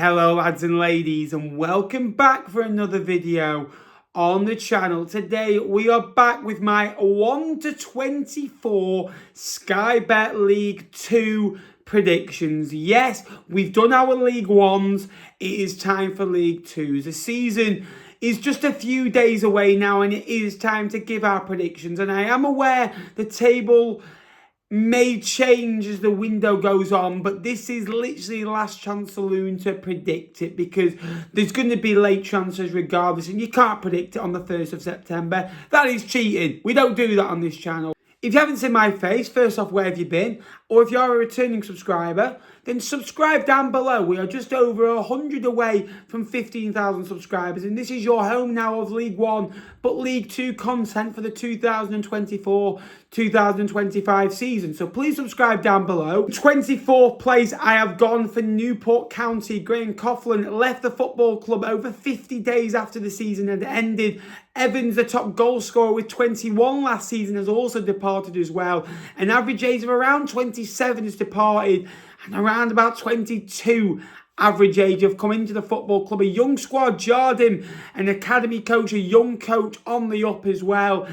Hello lads and ladies, and welcome back for another video on the channel. Today we are back with my 1 to 24 Sky Bet League 2 predictions. Yes, we've done our League 1s, it is time for League 2s. The season is just a few days away now and it is time to give our predictions, and I am aware the table may change as the window goes on, but this is literally last chance saloon to predict it, because there's going to be late transfers regardless, and you can't predict it on the 1st of September. That is cheating. We don't do that on this channel. If you haven't seen my face, first off, where have you been? Or if you are a returning subscriber, then subscribe down below. We are just over 100 away from 15,000 subscribers, and this is your home now of League 1, but League 2 content for the 2024-2025 season. So please subscribe down below. 24th place, I have gone for Newport County. Graham Coughlin left the football club over 50 days after the season had ended. Evans, the top goal scorer with 21 last season, has also departed as well. An average age of around 27 has departed, and around about 22 average age have come into the football club. A young squad jarred him, an academy coach, a young coach on the up as well.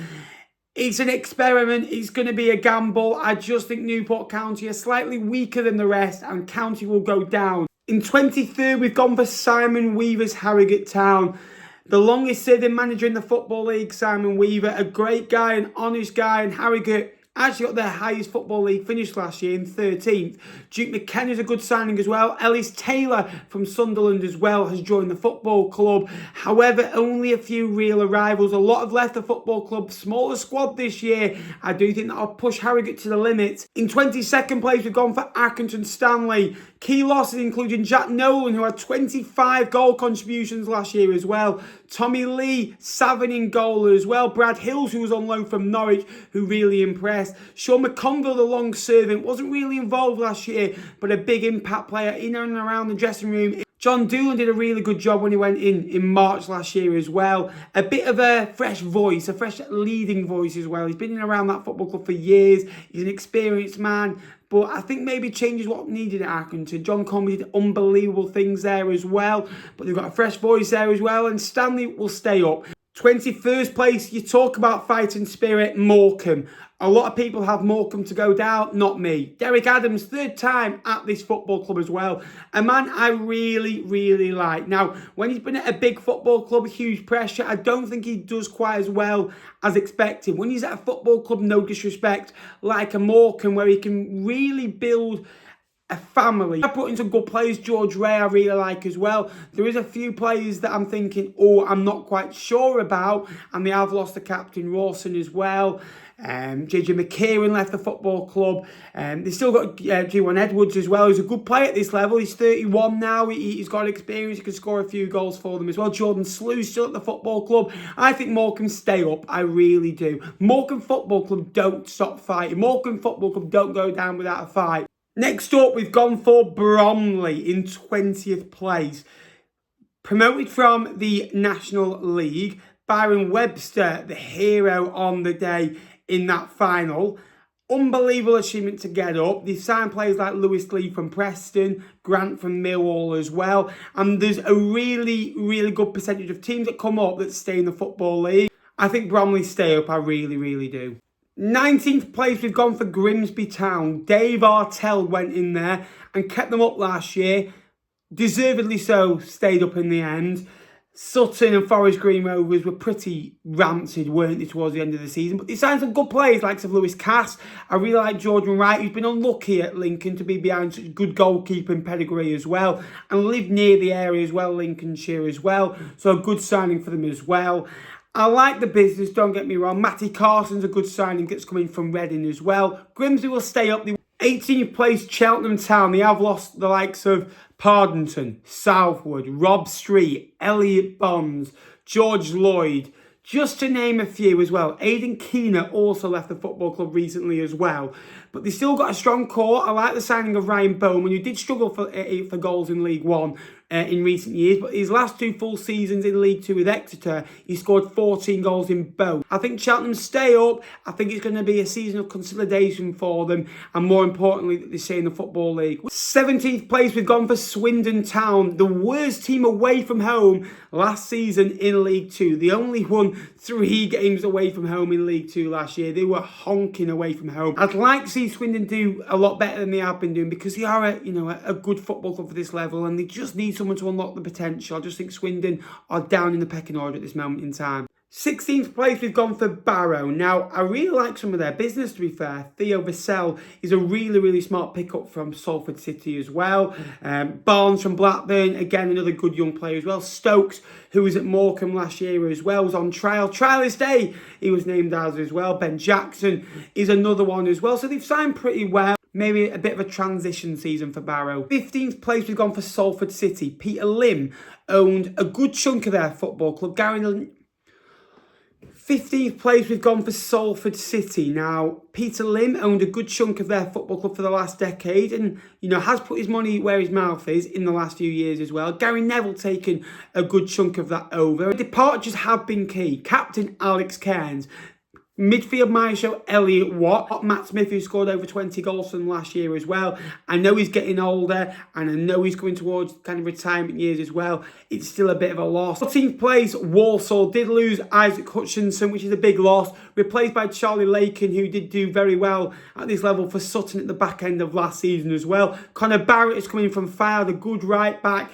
It's an experiment. It's going to be a gamble. I just think Newport County are slightly weaker than the rest, and County will go down. In 23rd, we've gone for Simon Weaver's Harrogate Town. The longest serving manager in the Football League, Simon Weaver, a great guy, an honest guy, and Harrogate actually got their highest Football League finish last year in 13th. Duke McKenna's a good signing as well. Ellis Taylor from Sunderland as well has joined the football club. However, only a few real arrivals. A lot have left the football club. Smaller squad this year. I do think that'll push Harrogate to the limit. In 22nd place, we've gone for Accrington Stanley. Key losses including Jack Nolan, who had 25 goal contributions last year as well. Tommy Lee, Savin in goal as well. Brad Hills, who was on loan from Norwich, who really impressed. Sean McConville, the long servant, wasn't really involved last year, but a big impact player in and around the dressing room. John Doolan did a really good job when he went in March last year as well. A bit of a fresh voice, a fresh leading voice as well. He's been in and around that football club for years. He's an experienced man, but I think maybe changes what needed at Accrington. John Comey did unbelievable things there as well, but they've got a fresh voice there as well, and Stanley will stay up. 21st place, you talk about fighting spirit, Morecambe. A lot of people have Morecambe to go down, not me. Derek Adams, third time at this football club as well. A man I really, really like. Now, when he's been at a big football club, huge pressure, I don't think he does quite as well as expected. When he's at a football club, no disrespect, like a Morecambe, where he can really build a family. I put in some good players. George Ray I really like as well. There is a few players that I'm thinking, oh, I'm not quite sure about, and they have lost the captain, Rawson, as well. JJ McKieran left the football club. They still got G1 Edwards as well, who's a good player at this level. He's 31 now. He's got experience. He can score a few goals for them as well. Jordan Slew's still at the football club. I think Morecambe stay up. I really do. Morecambe Football Club don't stop fighting. Morecambe Football Club don't go down without a fight. Next up, we've gone for Bromley in 20th place. Promoted from the National League, Byron Webster, the hero on the day in that final. Unbelievable achievement to get up. They've signed players like Lewis Lee from Preston, Grant from Millwall as well. And there's a really, really good percentage of teams that come up that stay in the Football League. I think Bromley stay up. I really, really do. 19th place, we've gone for Grimsby Town. Dave Artell went in there and kept them up last year. Deservedly so, stayed up in the end. Sutton and Forest Green Rovers were pretty rancid, weren't they, towards the end of the season? But they signed some good players, like Lewis Cass. I really like Jordan Wright, who's been unlucky at Lincoln to be behind such good goalkeeping pedigree as well. And lived near the area as well, Lincolnshire as well. So a good signing for them as well. I like the business, don't get me wrong. Matty Carson's a good signing that's coming from Reading as well. Grimsby will stay up. 18th place, Cheltenham Town. They have lost the likes of Pardonton, Southwood, Rob Street, Elliot Bonds, George Lloyd, just to name a few as well. Aidan Keener also left the football club recently as well. But they still got a strong core. I like the signing of Ryan Bowman, who did struggle for goals in League One. in recent years, but his last 2 full seasons in League Two with Exeter, he scored 14 goals in both. I think Cheltenham stay up. I think it's going to be a season of consolidation for them, and more importantly, that they stay in the Football League. 17th place, we've gone for Swindon Town, the worst team away from home last season in League Two. They only won 3 games away from home in League Two last year. They were honking away from home. I'd like to see Swindon do a lot better than they have been doing, because they are a good football club for this level, and they just need someone to unlock the potential. I just think Swindon are down in the pecking order at this moment in time. 16th place, we've gone for Barrow. Now, I really like some of their business, to be fair. Theo Vassell is a really, really smart pickup from Salford City as well. Barnes from Blackburn, again, another good young player as well. Stokes, who was at Morecambe last year as well, was on trial. Trialist day, he was named as well. Ben Jackson is another one as well. So they've signed pretty well. Maybe a bit of a transition season for Barrow. 15th place, we've gone for Salford City. Peter Lim owned a good chunk of their football club. 15th place, we've gone for Salford City. Now, Peter Lim owned a good chunk of their football club for the last decade, and, has put his money where his mouth is in the last few years as well. Gary Neville taken a good chunk of that over. Departures have been key. Captain Alex Cairns. Midfield maestro Elliot Watt. Matt Smith, who scored over 20 goals from last year as well. I know he's getting older, and I know he's going towards kind of retirement years as well. It's still a bit of a loss. 14th place, Walsall did lose Isaac Hutchinson, which is a big loss. Replaced by Charlie Lakin, who did do very well at this level for Sutton at the back end of last season as well. Connor Barrett is coming from Fylde, the good right back.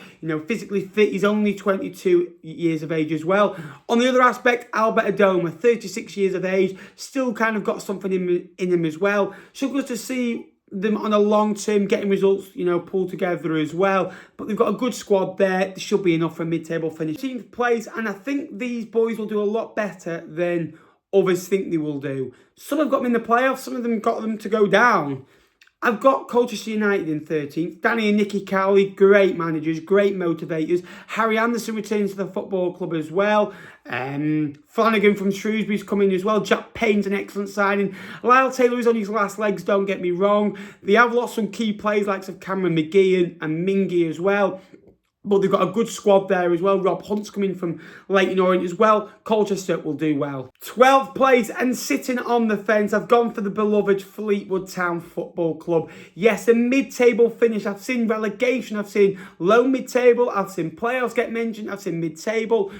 Physically fit. He's only 22 years of age as well. On the other aspect, Albert Adoma, 36 years of age. Still kind of got something in him as well. Struggles to see them on a long term getting results, pulled together as well. But they've got a good squad there. There should be enough for a mid-table finish. 13th place, and I think these boys will do a lot better than others think they will do. Some have got them in the playoffs, some of them got them to go down. I've got Colchester United in 13th. Danny and Nicky Cowley, great managers, great motivators. Harry Anderson returns to the football club as well. Flanagan from Shrewsbury's coming as well. Jack Payne's an excellent signing. Lyle Taylor is on his last legs, don't get me wrong. They have lost some key players like Cameron McGee and Mingy as well. But they've got a good squad there as well. Rob Hunt's coming from Leyton Orient as well. Colchester will do well. 12th place, and sitting on the fence, I've gone for the beloved Fleetwood Town Football Club. Yes, a mid-table finish. I've seen relegation. I've seen low mid-table. I've seen playoffs get mentioned. I've seen mid-table.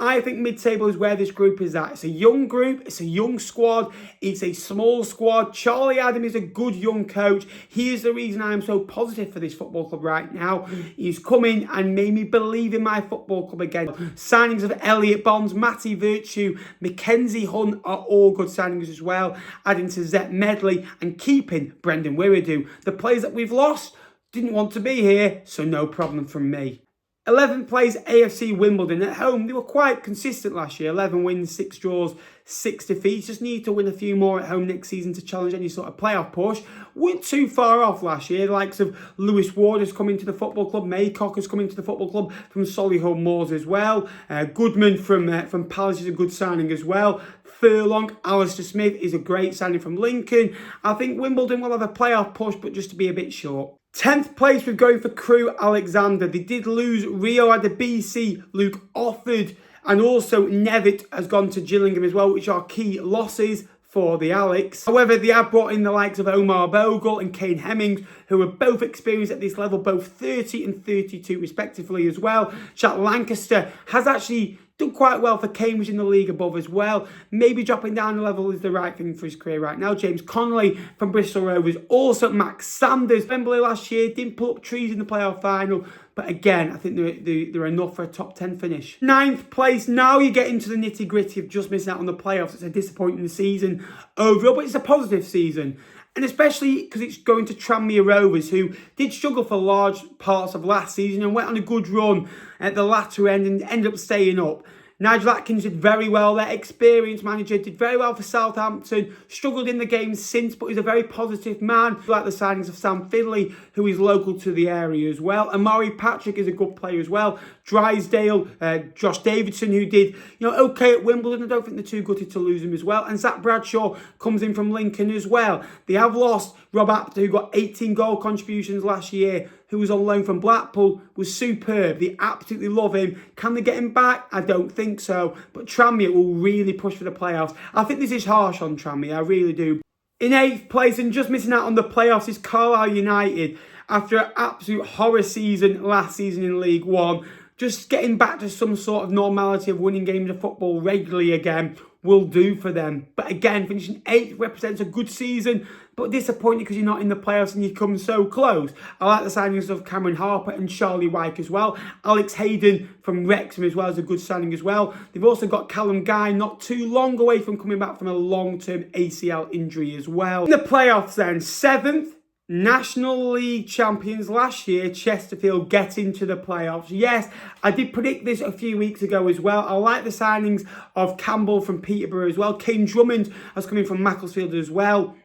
I think mid-table is where this group is at. It's a young group. It's a young squad. It's a small squad. Charlie Adam is a good young coach. He is the reason I am so positive for this football club right now. He's come in and made me believe in my football club again. Signings of Elliot Bonds, Matty Virtue, Mackenzie Hunt are all good signings as well. Adding to Zet Medley and keeping Brendan Wirridu. The players that we've lost didn't want to be here, so no problem from me. 11th place, AFC Wimbledon at home. They were quite consistent last year. 11 wins, 6 draws, 6 defeats. Just need to win a few more at home next season to challenge any sort of playoff push. Weren't too far off last year. The likes of Lewis Ward has come into the football club. Maycock has come into the football club from Solihull Moors as well. Goodman from Palace is a good signing as well. Furlong, Alistair Smith is a great signing from Lincoln. I think Wimbledon will have a playoff push, but just to be a bit short. 10th place, we're going for Crewe Alexander. They did lose Rio Adebisi, Luke Offord, and also Nevitt has gone to Gillingham as well, which are key losses for the Alex. However, they have brought in the likes of Omar Bogle and Kane Hemmings, who are both experienced at this level, both 30 and 32 respectively as well. Jack Lancaster has actually done quite well for Cambridge in the league above as well. Maybe dropping down the level is the right thing for his career right now. James Connolly from Bristol Rovers. Also Max Sanders. Wembley last year didn't pull up trees in the playoff final. But again, I think they're enough for a top 10 finish. 9th place. Now you get into the nitty gritty of just missing out on the playoffs. It's a disappointing season overall, but it's a positive season. And especially because it's going to Tranmere Rovers, who did struggle for large parts of last season and went on a good run at the latter end and ended up staying up. Nigel Atkins did very well. Their experienced manager did very well for Southampton. Struggled in the game since, but he's a very positive man. Like the signings of Sam Findlay, who is local to the area as well. Amari Patrick is a good player as well. Drysdale, Josh Davidson, who did okay at Wimbledon. I don't think they're too gutted to lose him as well. And Zach Bradshaw comes in from Lincoln as well. They have lost Rob Apter, who got 18 goal contributions last year, who was on loan from Blackpool, was superb. They absolutely love him. Can they get him back? I don't think so. But Tranmere will really push for the playoffs. I think this is harsh on Tranmere, I really do. In 8th place and just missing out on the playoffs is Carlisle United. After an absolute horror season last season in League One, just getting back to some sort of normality of winning games of football regularly again will do for them. But again, finishing 8th represents a good season, but disappointing because you're not in the playoffs and you come so close. I like the signings of Cameron Harper and Charlie Wyke as well. Alex Hayden from Wrexham as well is a good signing as well. They've also got Callum Guy not too long away from coming back from a long-term ACL injury as well. In the playoffs then, 7th, National League champions last year, Chesterfield, get into the playoffs. Yes, I did predict this a few weeks ago as well. I like the signings of Campbell from Peterborough as well. Kane Drummond has come in from Macclesfield as well,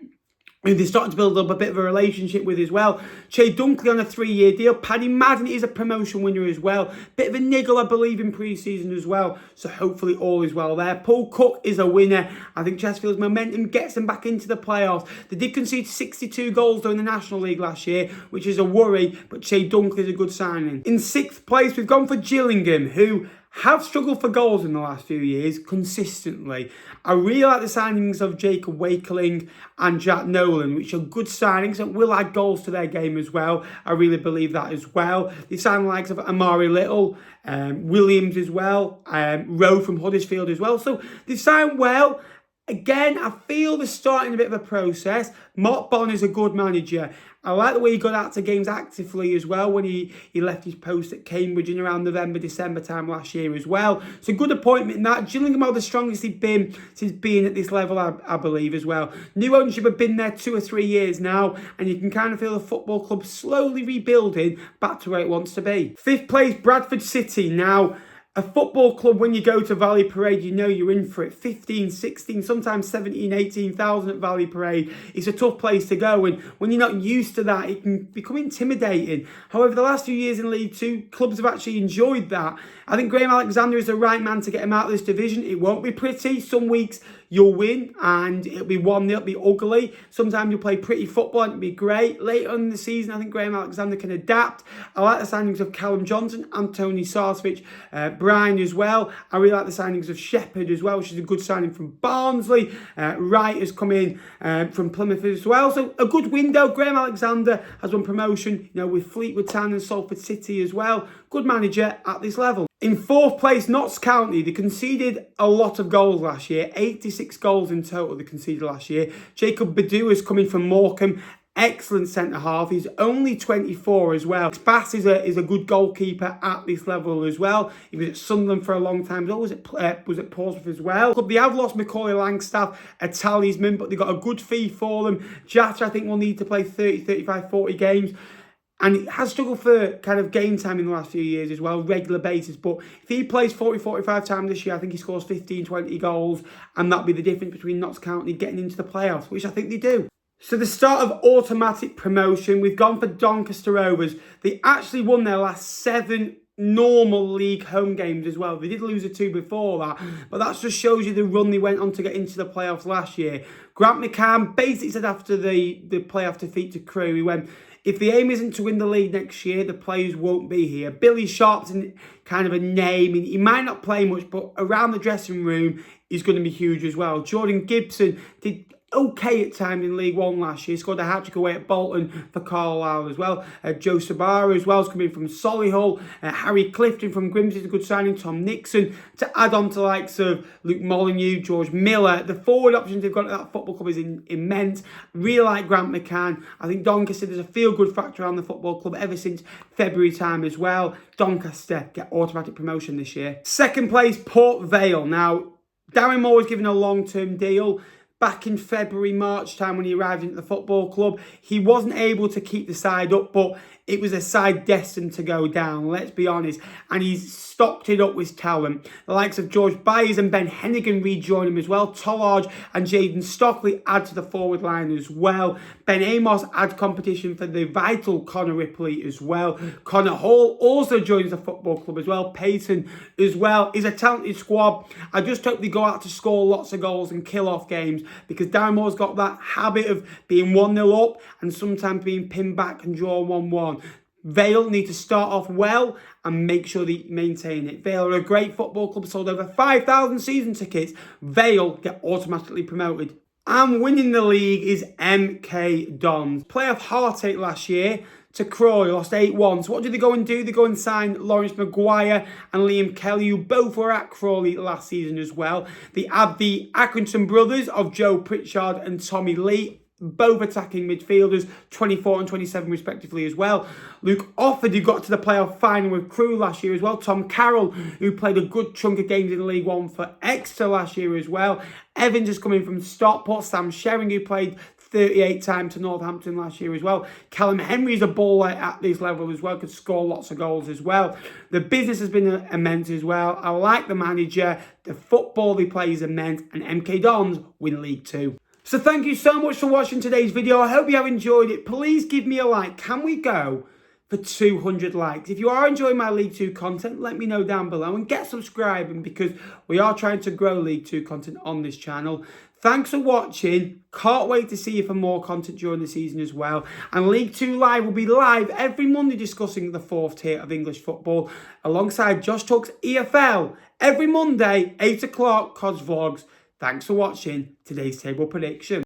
who they're starting to build up a bit of a relationship with as well. Che Dunkley on a 3-year deal. Paddy Madden is a promotion winner as well. Bit of a niggle, I believe, in pre-season as well. So hopefully all is well there. Paul Cook is a winner. I think Chesterfield's momentum gets them back into the playoffs. They did concede 62 goals during the National League last year, which is a worry, but Che Dunkley is a good signing. In 6th place, we've gone for Gillingham, who have struggled for goals in the last few years consistently. I really like the signings of Jacob Wakeling and Jack Nolan, which are good signings and will add goals to their game as well. I really believe that as well. They signed the likes of Amari Little, Williams as well, Rowe from Huddersfield as well. So they've signed well. Again, I feel they're starting a bit of a process. Mark Bond is a good manager. I like the way he got out to games actively as well when he left his post at Cambridge in around November, December time last year as well. So good appointment in that. Gillingham are the strongest they've been since being at this level, I believe, as well. New ownership have been there 2 or 3 years now, and you can kind of feel the football club slowly rebuilding back to where it wants to be. 5th place, Bradford City. Now, a football club, when you go to Valley Parade, you know you're in for it. 15, 16, sometimes 17, 18,000 at Valley Parade. It's a tough place to go, and when you're not used to that, it can become intimidating. However, the last few years in League Two, clubs have actually enjoyed that. I think Graham Alexander is the right man to get him out of this division. It won't be pretty. Some weeks you'll win and it'll be 1-0, it'll be ugly. Sometimes you'll play pretty football and it'll be great. Later on in the season, I think Graham Alexander can adapt. I like the signings of Callum Johnson, Anthony Sarcevic, Brian as well. I really like the signings of Shepherd as well, which is a good signing from Barnsley. Wright has come in from Plymouth as well. So a good window. Graham Alexander has won promotion, with Fleetwood Town and Salford City as well. Good manager at this level. In 4th place, Notts County. They conceded a lot of goals last year. 86 goals in total they conceded last year. Jacob Badu is coming from Morecambe. Excellent centre-half. He's only 24 as well. Bass is a good goalkeeper at this level as well. He was at Sunderland for a long time. He was at Portsmouth as well. They have lost Macaulay Langstaff, a talisman, but they got a good fee for them. Jatta, I think, will need to play 30, 35, 40 games. And he has struggled for kind of game time in the last few years as well, regular basis. But if he plays 40, 45 times this year, I think he scores 15, 20 goals. And that'll be the difference between Notts County getting into the playoffs, which I think they do. So the start of automatic promotion, we've gone for Doncaster Rovers. They actually won their last 7 normal league home games as well. They did lose a 2 before that, but that just shows you the run they went on to get into the playoffs last year. Grant McCann basically said after the playoff defeat to Crewe, he went, if the aim isn't to win the league next year, the players won't be here. Billy Sharp's kind of a name. He might not play much, but around the dressing room, he's going to be huge as well. Jordan Gibson did okay at times in League One last year. Scored a hat-trick away at Bolton for Carlisle as well. Joe Sabara as well is coming from Solihull. Harry Clifton from Grimsby is a good signing. Tom Nixon to add on to the likes of Luke Molyneux, George Miller. The forward options they've got at that football club is immense. Really like Grant McCann. I think Doncaster, there's a feel-good factor around the football club ever since February time as well. Doncaster get automatic promotion this year. 2nd place, Port Vale. Now, Darren Moore was given a long-term deal. Back in February, March time when he arrived into the football club, he wasn't able to keep the side up, but it was a side destined to go down, let's be honest. And he's stocked it up with talent. The likes of George Byers and Ben Hennigan rejoin him as well. Tollard and Jaden Stockley add to the forward line as well. Ben Amos adds competition for the vital Connor Ripley as well. Connor Hall also joins the football club as well. Payton as well. Is a talented squad. I just hope they go out to score lots of goals and kill off games, because Darren Moore's got that habit of being 1-0 up and sometimes being pinned back and draw 1-1. Vale need to start off well and make sure they maintain it. Vale are a great football club, sold over 5,000 season tickets. Vale get automatically promoted. And winning the league is MK Dons. Playoff heartache last year to Croy, lost 8-1. So what do they go and do? They go and sign Lawrence Maguire and Liam Kelly, who both were at Crawley last season as well. They add the Accrington brothers of Joe Pritchard and Tommy Lee, both attacking midfielders, 24 and 27 respectively as well. Luke Offord, who got to the playoff final with Crewe last year as well. Tom Carroll, who played a good chunk of games in League One for Exeter last year as well. Evans is coming from Stockport. Sam Sherring, who played 38 times to Northampton last year as well. Callum Henry is a baller at this level as well, could score lots of goals as well. The business has been immense as well. I like the manager. The football they play is immense, and MK Dons win League 2. So thank you so much for watching today's video. I hope you have enjoyed it. Please give me a like. Can we go for 200 likes? If you are enjoying my League 2 content, let me know down below and get subscribing, because we are trying to grow League 2 content on this channel. Thanks for watching. Can't wait to see you for more content during the season as well. And League 2 Live will be live every Monday discussing the 4th tier of English football alongside Josh Tuck's EFL every Monday, 8 o'clock, COS Vlogs. Thanks for watching today's table prediction.